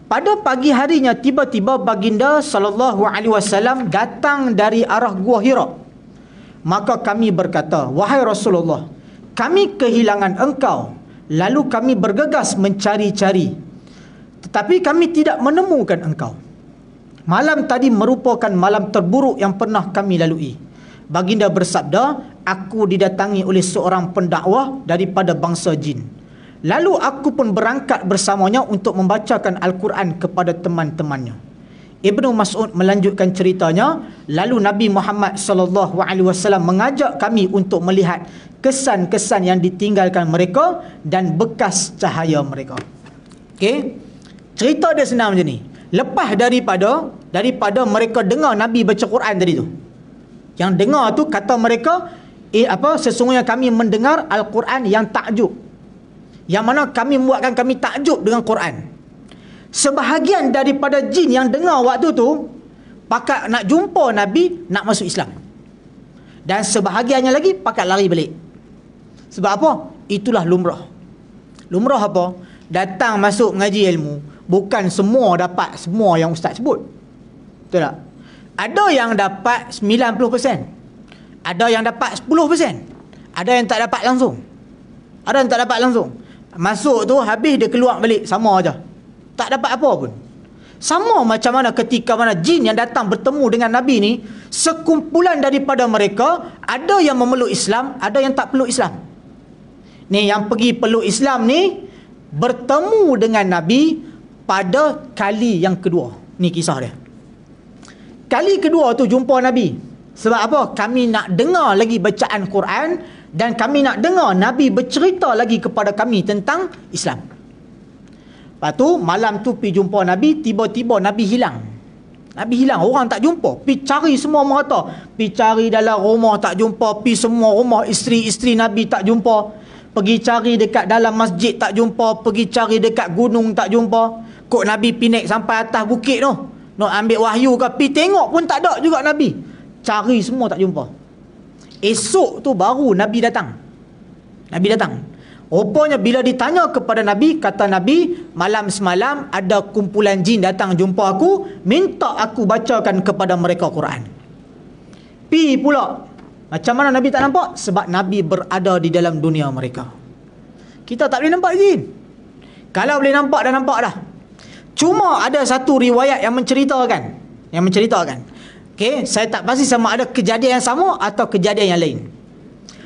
Pada pagi harinya tiba-tiba baginda sallallahu alaihi wasallam datang dari arah Gua Hira. Maka kami berkata, wahai Rasulullah, kami kehilangan engkau. Lalu kami bergegas mencari-cari, tetapi kami tidak menemukan engkau. Malam tadi merupakan malam terburuk yang pernah kami lalui. Baginda bersabda, aku didatangi oleh seorang pendakwah daripada bangsa jin. Lalu aku pun berangkat bersamanya untuk membacakan Al-Quran kepada teman-temannya. Ibnu Mas'ud melanjutkan ceritanya, lalu Nabi Muhammad sallallahu alaihi wasallam mengajak kami untuk melihat kesan-kesan yang ditinggalkan mereka dan bekas cahaya mereka. Okey. Cerita dia senang macam ni. Lepas daripada mereka dengar Nabi baca Quran tadi tu. Yang dengar tu kata mereka, sesungguhnya kami mendengar Al-Quran yang takjub. Yang mana kami membuatkan kami takjub dengan Quran. Sebahagian daripada jin yang dengar waktu tu pakat nak jumpa Nabi, nak masuk Islam. Dan sebahagiannya lagi pakat lari balik. Sebab apa? Itulah lumrah. Lumrah apa? Datang masuk mengaji ilmu, bukan semua dapat semua yang ustaz sebut. Betul tak? Ada yang dapat 90%. Ada yang dapat 10%. Ada yang tak dapat langsung. Ada yang tak dapat langsung. Masuk tu habis dia keluar balik sama aja. Tak dapat apa pun. Sama macam mana ketika mana jin yang datang bertemu dengan Nabi ni, sekumpulan daripada mereka, ada yang memeluk Islam, ada yang tak peluk Islam. Ni yang pergi peluk Islam ni bertemu dengan Nabi pada kali yang kedua. Ni kisah dia. Kali kedua tu jumpa Nabi. Sebab apa? Kami nak dengar lagi bacaan Quran dan kami nak dengar Nabi bercerita lagi kepada kami tentang Islam. Lepas tu malam tu pergi jumpa Nabi, tiba-tiba Nabi hilang. Nabi hilang, orang tak jumpa. Pergi cari semua merata. Pergi cari dalam rumah tak jumpa, pergi semua rumah isteri-isteri Nabi tak jumpa. Pergi cari dekat dalam masjid tak jumpa, pergi cari dekat gunung tak jumpa. Kok Nabi pinik sampai atas bukit tu, nak ambil wahyu ke, pergi tengok pun tak ada juga Nabi. Cari semua tak jumpa. Esok tu baru Nabi datang. Nabi datang. Rupanya bila ditanya kepada Nabi, kata Nabi, malam semalam ada kumpulan jin datang jumpa aku, minta aku bacakan kepada mereka Quran. Pi pula. Macam mana Nabi tak nampak? Sebab Nabi berada di dalam dunia mereka. Kita tak boleh nampak jin. Kalau boleh nampak, dah nampak dah. Cuma ada satu riwayat yang menceritakan. Okey, saya tak pasti sama ada kejadian yang sama atau kejadian yang lain.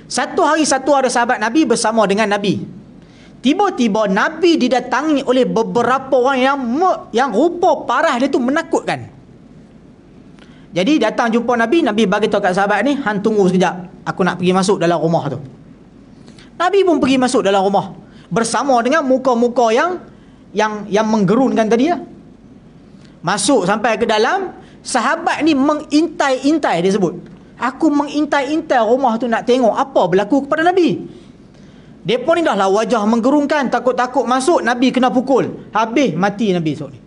Satu hari ada sahabat Nabi bersama dengan Nabi. Tiba-tiba Nabi didatangi oleh beberapa orang yang rupa parah dia tu menakutkan. Jadi datang jumpa Nabi, Nabi bagi tahu kat sahabat ni, hang tunggu sekejap, aku nak pergi masuk dalam rumah tu. Nabi pun pergi masuk dalam rumah bersama dengan muka-muka yang menggerunkan tadi lah. Masuk sampai ke dalam, sahabat ni mengintai-intai, dia sebut. Aku mengintai-intai rumah tu nak tengok apa berlaku kepada Nabi. Depa ni dah lah wajah menggerungkan, takut-takut masuk, Nabi kena pukul. Habis mati Nabi esok ni.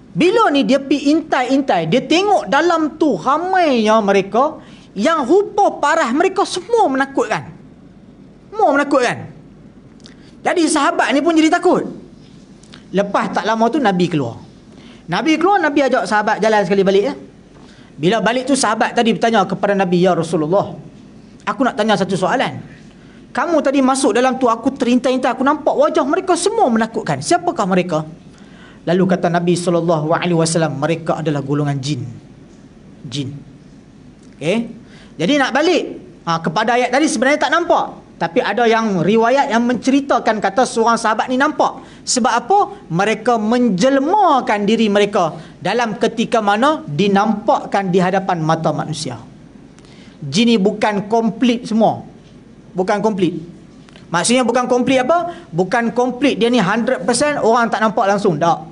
Bila ni dia pergi intai-intai, dia tengok dalam tu ramainya mereka yang rupa parah mereka semua menakutkan. Semua menakutkan. Jadi sahabat ni pun jadi takut. Lepas tak lama tu Nabi keluar. Nabi ajak sahabat jalan sekali balik ya. Bila balik tu sahabat tadi bertanya kepada Nabi, ya Rasulullah, aku nak tanya satu soalan. Kamu tadi masuk dalam tu, aku terintai-intai, aku nampak wajah mereka semua menakutkan. Siapakah mereka? Lalu kata Nabi SAW, mereka adalah golongan jin. Jin. Okay? Jadi nak balik kepada ayat tadi, sebenarnya tak nampak. Tapi ada yang riwayat yang menceritakan kata seorang sahabat ni nampak. Sebab apa? Mereka menjelmakan diri mereka dalam ketika mana dinampakkan di hadapan mata manusia. Jin ni bukan komplit semua. Bukan komplit. Maksudnya bukan komplit apa? Bukan komplit dia ni 100% orang tak nampak langsung. Tak.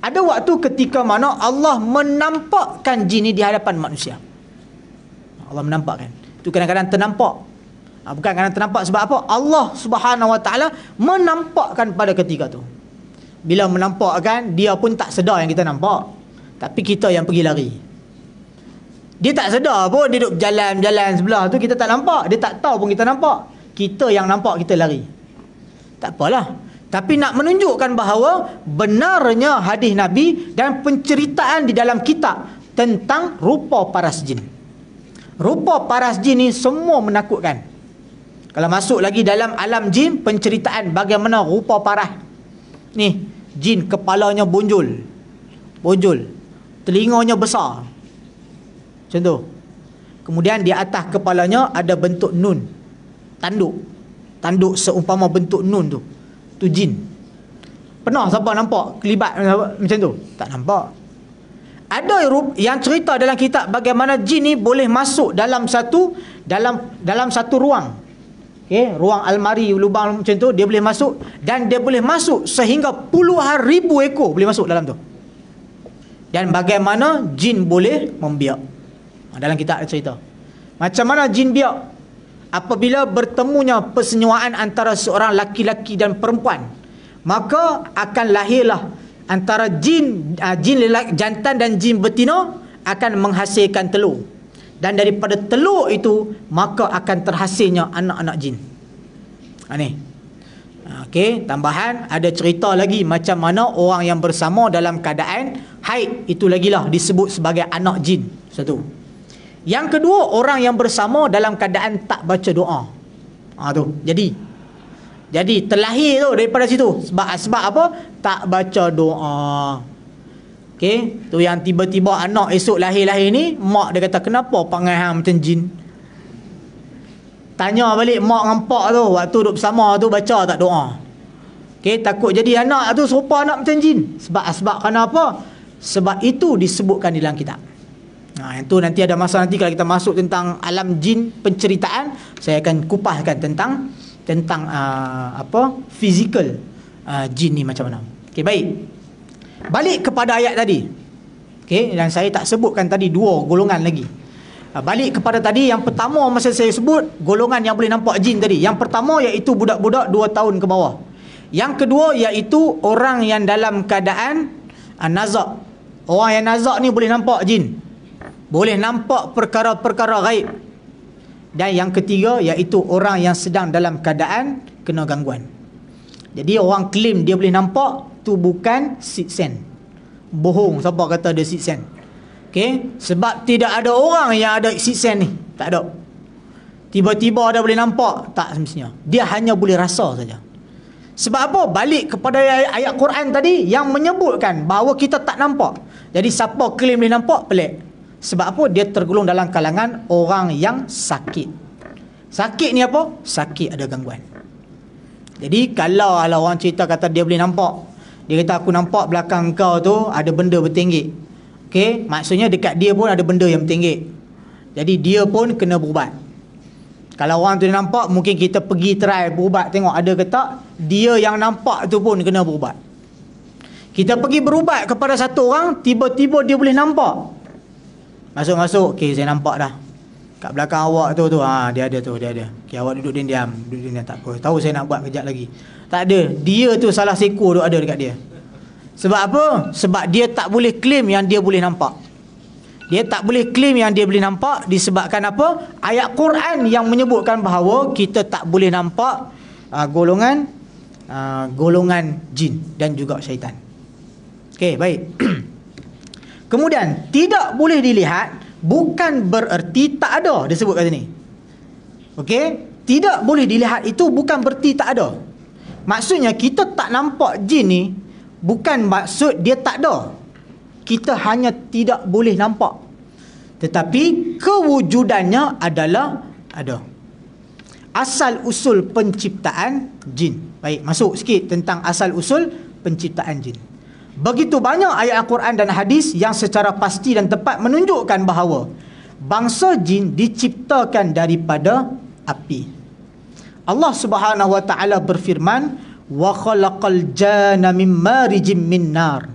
Ada waktu ketika mana Allah menampakkan jin ni di hadapan manusia. Allah menampakkan. Itu kadang-kadang ternampak. Bukan kadang ternampak sebab apa? Allah Subhanahu Wa Taala menampakkan pada ketika tu. Bila menampakkan, dia pun tak sedar yang kita nampak. Tapi kita yang pergi lari. Dia tak sedar pun, dia duduk jalan-jalan sebelah tu, kita tak nampak. Dia tak tahu pun kita nampak. Kita yang nampak, kita lari. Tak apalah. Tapi nak menunjukkan bahawa benarnya hadis Nabi dan penceritaan di dalam kitab tentang rupa paras jin. Rupa paras jin ni semua menakutkan. Kalau masuk lagi dalam alam jin, penceritaan bagaimana rupa parah. Ni, jin kepalanya bonjol. Bonjol. Telinganya besar. Macam tu. Kemudian di atas kepalanya ada bentuk nun. Tanduk. Tanduk seumpama bentuk nun tu. Tu jin. Pernah siapa nampak kelibat macam tu? Tak nampak. Ada yang cerita dalam kitab bagaimana jin ni boleh masuk dalam satu ruang. Okey, ruang almari, lubang macam tu dia boleh masuk, dan dia boleh masuk sehingga puluhan ribu ekor boleh masuk dalam tu. Dan bagaimana jin boleh membiak? Dalam kitab ada cerita. Macam mana jin biak? Apabila bertemunya persenyuaan antara seorang laki-laki dan perempuan, maka akan lahirlah antara jin jantan dan jin betina akan menghasilkan telur. Dan daripada telur itu maka akan terhasilnya anak-anak jin. Ni. Okey, tambahan ada cerita lagi macam mana orang yang bersama dalam keadaan haid itu lagilah disebut sebagai anak jin. Satu. Yang kedua, orang yang bersama dalam keadaan tak baca doa. Tu. Jadi terlahir tu daripada situ. Sebab apa? Tak baca doa. Okey, tu yang tiba-tiba anak esok lahir-lahir ni, mak dia kata, "Kenapa panggil hang macam jin?" Tanya balik mak dengan pak tu, waktu duduk bersama tu baca tak doa. Okey, takut jadi anak tu serupa anak macam jin. Sebab kenapa? Sebab itu disebutkan di dalam kitab. Yang tu nanti ada masa nanti kalau kita masuk tentang alam jin penceritaan, saya akan kupaskan tentang fizikal jin ni macam mana. Okey, baik. Balik kepada ayat tadi. Okey, dan saya tak sebutkan tadi dua golongan lagi. Balik kepada tadi, yang pertama masa saya sebut golongan yang boleh nampak jin tadi. Yang pertama iaitu budak-budak 2 tahun ke bawah. Yang kedua iaitu orang yang dalam keadaan nazak. Orang yang nazak ni boleh nampak jin. Boleh nampak perkara-perkara gaib. Dan yang ketiga iaitu orang yang sedang dalam keadaan kena gangguan. Jadi orang claim dia boleh nampak, tu bukan sixth sense. Bohong siapa kata dia sixth sense. Okey, sebab tidak ada orang yang ada sixth sense ni, tak ada. Tiba-tiba dia boleh nampak, tak semestinya. Dia hanya boleh rasa saja. Sebab apa? Balik kepada ayat Quran tadi yang menyebutkan bahawa kita tak nampak. Jadi siapa claim boleh nampak, pelik. Sebab apa? Dia tergolong dalam kalangan orang yang sakit. Sakit ni apa? Sakit ada gangguan. Jadi kalau orang cerita kata dia boleh nampak, dia kata aku nampak belakang kau tu ada benda bertinggik. Okey, maksudnya dekat dia pun ada benda yang bertinggik. Jadi dia pun kena berubat. Kalau orang tu nampak, mungkin kita pergi try berubat, tengok ada ke tak. Dia yang nampak tu pun kena berubat. Kita pergi berubat kepada satu orang, tiba-tiba dia boleh nampak. Masuk-masuk, okey saya nampak dah. Kat belakang awak tu dia ada tu, dia ada. Okey, awak duduk diam, tak apa. Tahu saya nak buat kejap lagi. Tak ada. Dia tu salah seko tu ada dekat dia. Sebab apa? Sebab dia tak boleh claim yang dia boleh nampak. Dia tak boleh claim yang dia boleh nampak disebabkan apa? Ayat Quran yang menyebutkan bahawa kita tak boleh nampak golongan jin dan juga syaitan. Okey, baik. Kemudian tidak boleh dilihat bukan bererti tak ada, dia sebut kat sini. Okey, tidak boleh dilihat itu bukan bererti tak ada. Maksudnya kita tak nampak jin ni bukan maksud dia tak ada. Kita hanya tidak boleh nampak. Tetapi kewujudannya adalah ada. Asal usul penciptaan jin. Baik, masuk sikit tentang asal usul penciptaan jin. Begitu banyak ayat Al-Quran dan hadis yang secara pasti dan tepat menunjukkan bahawa bangsa jin diciptakan daripada api. Allah Subhanahu wa taala berfirman, "Wa khalaqal janna min marijim min nar."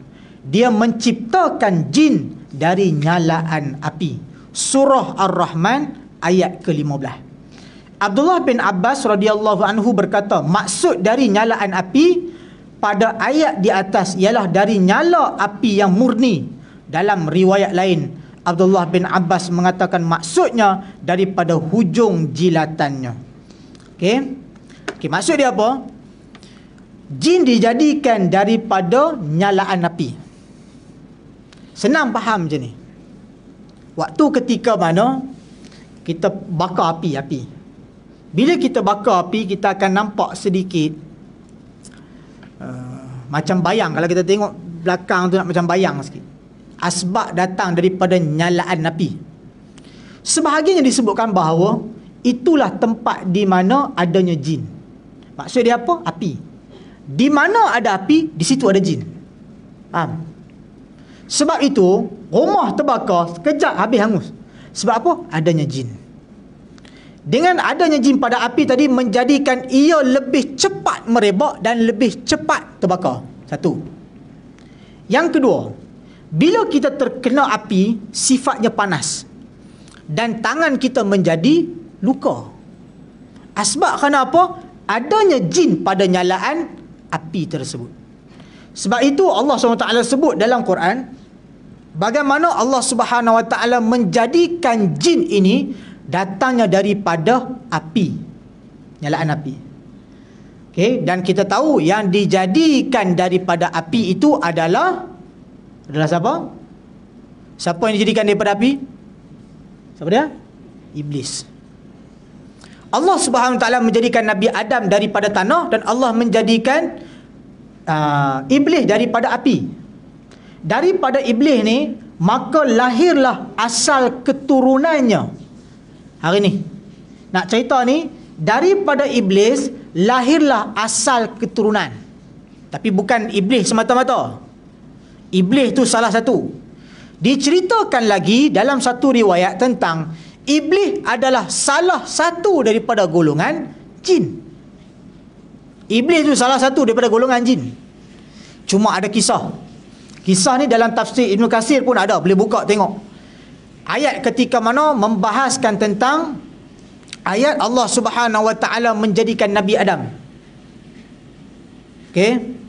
Dia menciptakan jin dari nyalaan api. Surah Ar-Rahman ayat ke-15. Abdullah bin Abbas radhiyallahu anhu berkata, maksud dari nyalaan api pada ayat di atas ialah dari nyala api yang murni. Dalam riwayat lain, Abdullah bin Abbas mengatakan maksudnya daripada hujung jilatannya. Okey, maksud dia apa? Jin dijadikan daripada nyalaan api. Senang faham je ni. Waktu ketika mana kita bakar api. Bila kita bakar api, kita akan nampak sedikit macam bayang. Kalau kita tengok belakang tu nak macam bayang sikit. Asbab datang daripada nyalaan api. Sebahagiannya disebutkan bahawa itulah tempat di mana adanya jin. Maksud dia apa? Api. Di mana ada api, di situ ada jin. Faham? Sebab itu rumah terbakar sekejap habis hangus. Sebab apa? Adanya jin. Dengan adanya jin pada api tadi menjadikan ia lebih cepat merebak dan lebih cepat terbakar. Satu. Yang kedua, bila kita terkena api, sifatnya panas dan tangan kita menjadi luka. Asbab kerana apa? Adanya jin pada nyalaan api tersebut. Sebab itu Allah SWT sebut dalam Quran bagaimana Allah SWT menjadikan jin ini datangnya daripada api, nyalaan api. Okay? Dan kita tahu yang dijadikan daripada api itu adalah siapa? Siapa yang dijadikan daripada api? Siapa dia? Iblis. Allah Subhanahu Wa Taala menjadikan Nabi Adam daripada tanah dan Allah menjadikan iblis daripada api. Daripada iblis ni maka lahirlah asal keturunannya. Hari ni nak cerita ni, daripada iblis lahirlah asal keturunan. Tapi bukan iblis semata-mata. Iblis tu salah satu. Diceritakan lagi dalam satu riwayat tentang iblis adalah salah satu daripada golongan jin. Iblis tu salah satu daripada golongan jin. Cuma ada kisah. Kisah ni dalam tafsir Ibn Katsir pun ada, boleh buka tengok. Ayat ketika mana membahaskan tentang ayat Allah Subhanahu Wa Taala menjadikan Nabi Adam. Okey.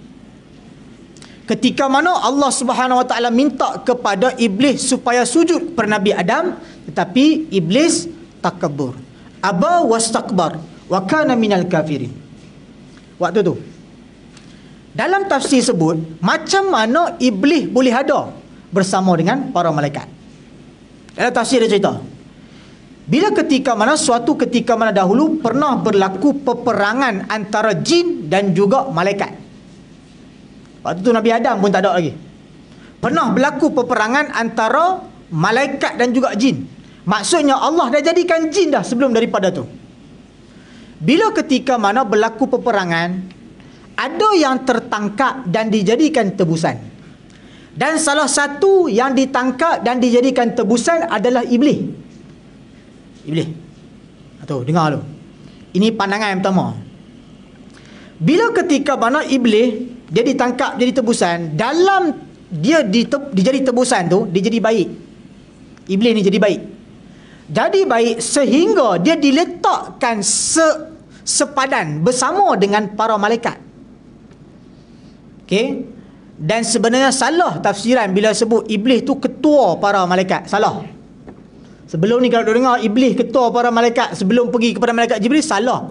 Ketika mana Allah Subhanahu Wa Taala minta kepada iblis supaya sujud kepada Nabi Adam, tetapi iblis takabur. Aba wastakbar wa kana minal kafirin. Waktu tu dalam tafsir sebut macam mana iblis boleh ada bersama dengan para malaikat. Dalam tafsir dia cerita, bila suatu ketika mana dahulu pernah berlaku peperangan antara jin dan juga malaikat. Waktu tu Nabi Adam pun tak ada lagi. Pernah berlaku peperangan antara malaikat dan juga jin. Maksudnya Allah dah jadikan jin dah sebelum daripada tu. Bila ketika mana berlaku peperangan, ada yang tertangkap dan dijadikan tebusan. Dan salah satu yang ditangkap dan dijadikan tebusan adalah iblis. Iblis. Tu, dengar tu. Ini pandangan yang pertama. Bila ketika mana iblis dia ditangkap jadi tebusan, dalam dia jadi tebusan tu, dia jadi baik. Iblis ni jadi baik. Jadi baik sehingga dia diletakkan sepadan bersama dengan para malaikat. Okey. Dan sebenarnya salah tafsiran bila sebut iblis tu ketua para malaikat. Salah. Sebelum ni kalau dengar iblis ketua para malaikat sebelum pergi kepada malaikat Jibril, salah.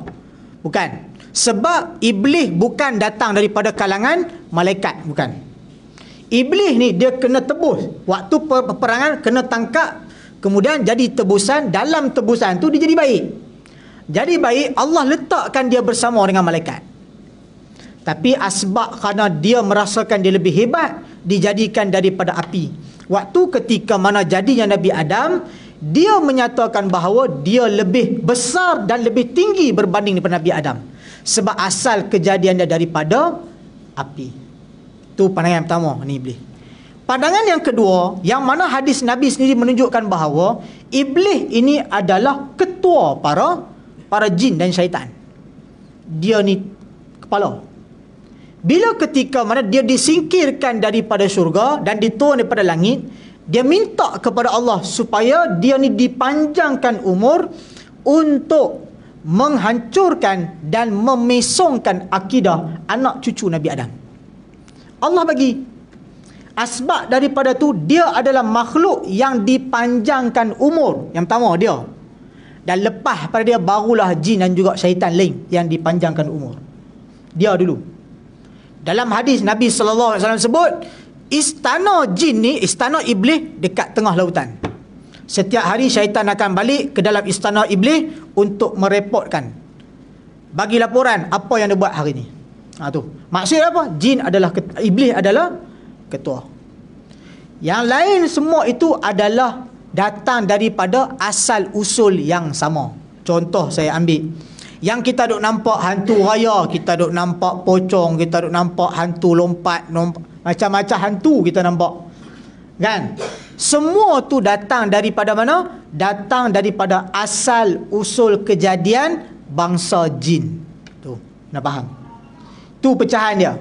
Bukan. Sebab iblis bukan datang daripada kalangan malaikat, bukan. Iblis ni dia kena tebus. Waktu peperangan kena tangkap, kemudian jadi tebusan. Dalam tebusan tu dia jadi baik. Jadi baik, Allah letakkan dia bersama dengan malaikat. Tapi asbab kerana dia merasakan dia lebih hebat, dijadikan daripada api. Waktu ketika mana jadinya Nabi Adam, dia menyatakan bahawa dia lebih besar dan lebih tinggi berbanding daripada Nabi Adam. Sebab asal kejadiannya daripada api. Itu pandangan yang pertama, ni iblis. Pandangan yang kedua, yang mana hadis Nabi sendiri menunjukkan bahawa iblis ini adalah ketua para jin dan syaitan. Dia ni kepala. Bila ketika mana dia disingkirkan daripada syurga dan diturun daripada langit, dia minta kepada Allah supaya dia ni dipanjangkan umur untuk menghancurkan dan memesongkan akidah anak cucu Nabi Adam. Allah bagi. Asbab daripada tu, dia adalah makhluk yang dipanjangkan umur. Yang pertama dia. Dan lepas pada dia barulah jin dan juga syaitan lain yang dipanjangkan umur. Dia dulu. Dalam hadis Nabi SAW sebut, istana jin ni, istana iblis dekat tengah lautan. Setiap hari syaitan akan balik ke dalam istana iblis untuk merepotkan. Bagi laporan apa yang dia buat hari ni. Tu. Maksudnya apa? Jin adalah iblis adalah ketua. Yang lain semua itu adalah datang daripada asal usul yang sama. Contoh saya ambil. Yang kita duk nampak hantu raya, kita duk nampak pocong, kita duk nampak hantu lompat macam-macam hantu kita nampak. Kan? Semua tu datang daripada mana? Datang daripada asal usul kejadian bangsa jin. Tu, nak faham? Tu pecahan dia.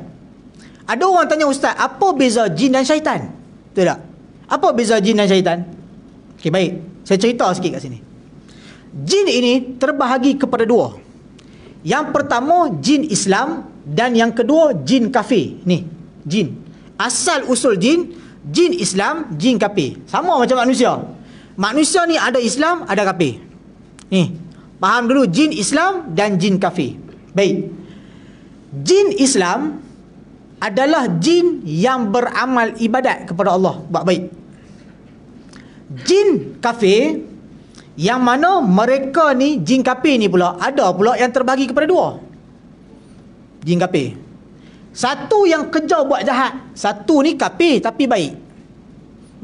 Ada orang tanya, ustaz, apa beza jin dan syaitan? Betul tak? Apa beza jin dan syaitan? Okey, baik. Saya cerita sikit kat sini. Jin ini terbahagi kepada dua. Yang pertama, jin Islam, dan yang kedua, jin kafir. Ni, jin. Asal usul jin, jin Islam, jin kafir. Sama macam manusia. Manusia ni ada Islam, ada kafir. Ni, faham dulu jin Islam dan jin kafir. Baik. Jin Islam adalah jin yang beramal ibadat kepada Allah, buat baik. Jin kafir, yang mana mereka ni, jin kafir ni pula, ada pula yang terbagi kepada dua. Jin kafir. Satu yang kerja buat jahat. Satu ni kafir tapi baik.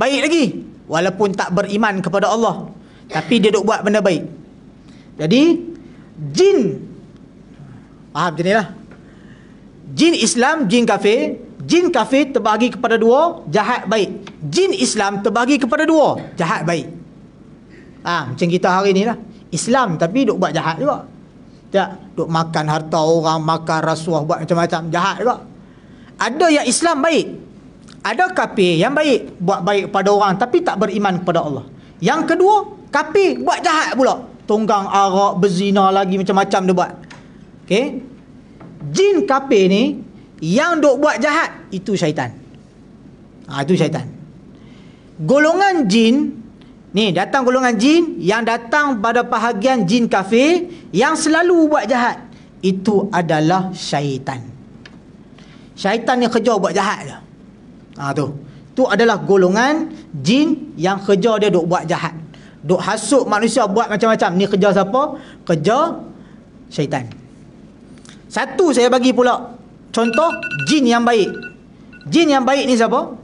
Baik lagi. Walaupun tak beriman kepada Allah, tapi dia duk buat benda baik. Jadi, jin, faham macam ni lah. Jin Islam, jin kafir. Jin kafir terbagi kepada dua, jahat baik. Jin Islam terbagi kepada dua, jahat baik. Macam kita hari ni lah. Islam tapi duk buat jahat juga. Tak, duk makan harta orang, makan rasuah, buat macam-macam, jahat juga. Ada yang Islam baik, ada kafir yang baik, buat baik pada orang tapi tak beriman kepada Allah. Yang kedua, kafir buat jahat pula, tunggang arak, berzina lagi, macam-macam dia buat. Okey. Jin kafir ni yang duk buat jahat, itu syaitan. Itu syaitan. Golongan jin ni, datang golongan jin yang datang pada bahagian jin kafir yang selalu buat jahat, itu adalah syaitan. Syaitan yang kerja buat jahat je. Tu adalah golongan jin yang kerja dia duk buat jahat, duk hasut manusia, buat macam-macam. Ni kerja siapa? Kerja syaitan. Satu saya bagi pula contoh jin yang baik. Jin yang baik ni siapa?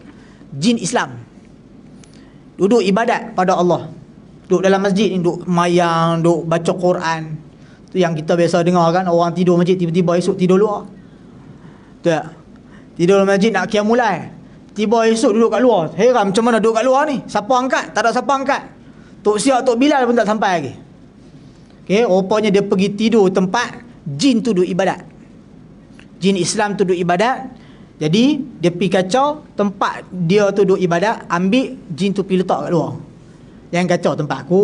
Jin Islam. Duduk ibadat pada Allah, duduk dalam masjid ni, duduk mayang, duduk baca Quran. Tu yang kita biasa dengar kan, orang tidur masjid tiba-tiba esok tidur luar. Tak? Tidur dalam masjid nak qiyamulai, tiba esok duduk kat luar. Heran macam mana duduk kat luar ni? Siapa angkat? Tak ada siapa angkat. Tok Siap, Tok Bilal pun tak sampai lagi. Okey, rupanya dia pergi tidur tempat jin tu duduk ibadat. Jin Islam tu duduk ibadat. Jadi dia pergi kacau tempat dia tu duduk ibadat, ambil jin tu pergi letak kat luar. Jangan kacau tempat aku.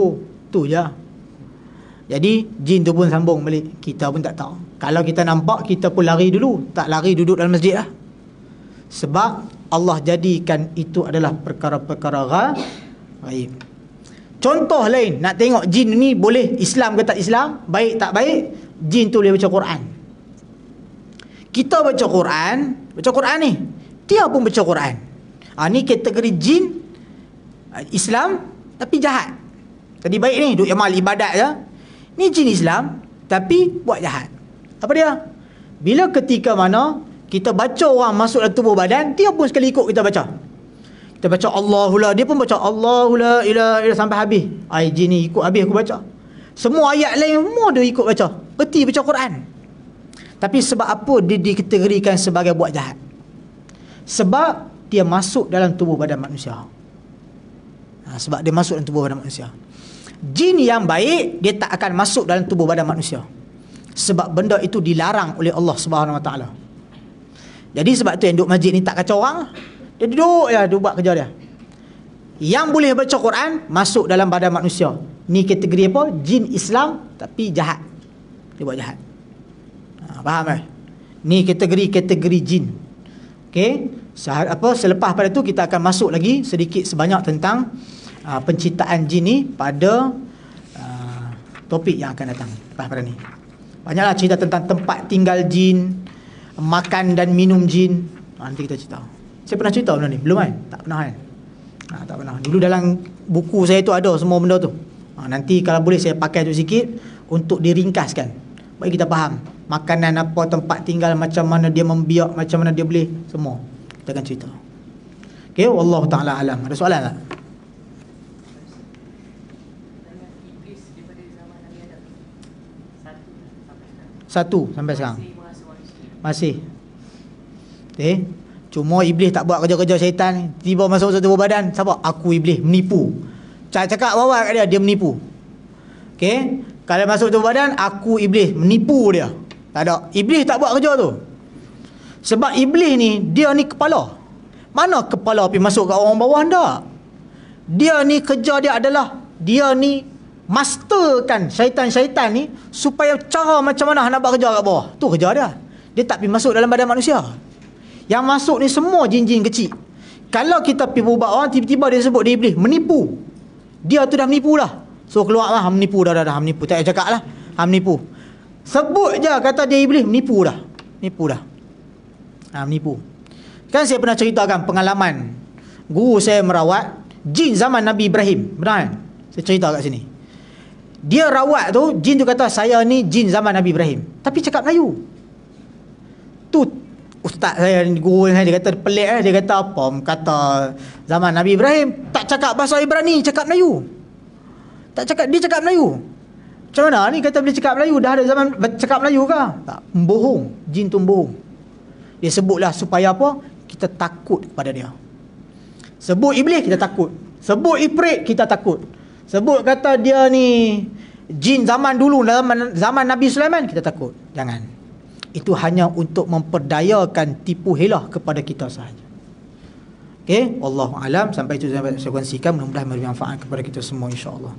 Tu je. Jadi jin tu pun sambung balik. Kita pun tak tahu. Kalau kita nampak, kita pun lari dulu. Tak lari duduk dalam masjid lah. Sebab Allah jadikan itu adalah perkara-perkara ghaib. Contoh lain, nak tengok jin ni boleh Islam ke tak Islam, baik tak baik, jin tu boleh baca Quran. Kita baca Quran ni, dia pun baca Quran. Ni kategori jin Islam tapi jahat. Tadi baik ni, duk amal ibadat je. Ni jin Islam tapi buat jahat. Apa dia? Bila ketika mana kita baca orang masuk dalam tubuh badan, dia pun sekali ikut kita baca. Kita baca Allahullah, dia pun baca Allahullah ilaha illallah sampai habis. Jin ni ikut habis aku baca. Semua ayat lain semua dia ikut baca. Berhenti baca Quran. Tapi sebab apa dia dikategorikan sebagai buat jahat? Sebab dia masuk dalam tubuh badan manusia. Sebab dia masuk dalam tubuh badan manusia. Jin yang baik, dia tak akan masuk dalam tubuh badan manusia. Sebab benda itu dilarang oleh Allah Subhanahu Wa Taala. Jadi sebab tu yang duduk masjid ni tak kacau orang. Dia duduk je, dia buat kerja dia. Yang boleh baca Quran, masuk dalam badan manusia. Ni kategori apa? Jin Islam tapi jahat. Dia buat jahat. Faham kan? Ni kategori jin. Okey, selepas pada tu kita akan masuk lagi sedikit sebanyak tentang penciptaan jin ni pada topik yang akan datang lepas pada ni. Banyaklah cerita tentang tempat tinggal jin, makan dan minum jin. Nanti kita cerita. Saya pernah cerita benda ni? Belum kan? Tak pernah kan? Tak pernah. Dulu dalam buku saya tu ada semua benda tu. Nanti kalau boleh saya pakai tu sikit untuk diringkaskan, bagi kita faham makanan apa, tempat tinggal, macam mana dia membiak, macam mana dia boleh, semua kita akan cerita. Okay, wallahu ta'ala alam. Ada soalan tak? Satu sampai sekarang masih. Okay. Cuma iblis tak buat kerja-kerja syaitan. Tiba masuk tubuh badan, siapa? Aku iblis, menipu. Cakap bawah kat dia, dia menipu. Okey, kalau masuk tubuh badan, aku iblis, menipu dia. Tak ada. Iblis tak buat kerja tu. Sebab iblis ni, dia ni kepala. Mana kepala pergi masuk kat orang bawah? Tak. Dia ni kerja dia adalah, dia ni masterkan syaitan-syaitan ni supaya cara macam mana nak buat kerja kat bawah. Tu kerja dia. Dia tak pergi masuk dalam badan manusia. Yang masuk ni semua jin-jin kecil. Kalau kita pergi berubat orang, tiba-tiba dia sebut dia iblis, menipu. Dia tu dah menipu dah. So keluar lah, menipu dah, menipu. Tak payah cakap lah, menipu. Sebut je kata dia iblis, menipu dah. Menipu dah. Menipu. Kan saya pernah ceritakan pengalaman guru saya merawat jin zaman Nabi Ibrahim. Benar kan? Saya cerita kat sini. Dia rawat tu, jin tu kata, saya ni jin zaman Nabi Ibrahim. Tapi cakap Melayu. Tu ustaz saya, guru saya, dia kata pelik dia kata apa? Kata zaman Nabi Ibrahim tak cakap bahasa Ibrani, cakap Melayu. Tak cakap, dia cakap Melayu. Macam mana ni kata boleh cakap Melayu? Dah ada zaman cakap Melayu ke? Tak, bohong. Jin tu bohong. Dia sebutlah supaya apa? Kita takut kepada dia. Sebut iblis, kita takut. Sebut ifrit, kita takut. Sebut kata dia ni jin zaman dulu, zaman Nabi Sulaiman, kita takut. Jangan. Itu hanya untuk memperdayakan tipu helah kepada kita sahaja. Okey, wallahu alam. Sampai itu saya kongsikan, mudah-mudahan memberi manfaat kepada kita semua, insya-Allah.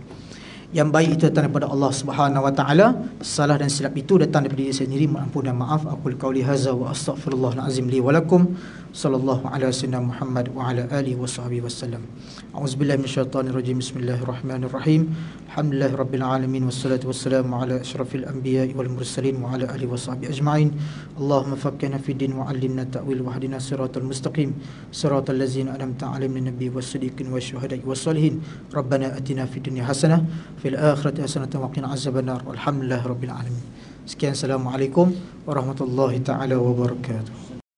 Yang baik itu datang daripada Allah Subhanahu wa taala, salah dan silap itu datang daripada diri saya sendiri. Ampun dan maaf. Aku qauli hadza wa astaghfirullahal azim li wa lakum. Sallallahu ala sayyidina Muhammad wa ala alihi washabbihi wasallam. A'udzubillahi minasyaitonir rajim. Bismillahirrahmanirrahim. Alhamdulillahirabbil alamin wassalatu wassalamu ala asyrafil anbiya'i wal mursalin wa ala alihi washabbihi ajma'in. Allahumma faqqihna fid din wa 'allimna ta'wil wa hdina siratal mustaqim. Siratal ladzina an'amta 'alaihim minan nabiyyin was-siddiqin wasyuhada'i was-shalihin. Rabbana atina fid dunya hasanah fil akhirati hasanatan wa qina azabannar. Walhamdulillahirabbil alamin. Sekian, assalamualaikum warahmatullahi taala wabarakatuh.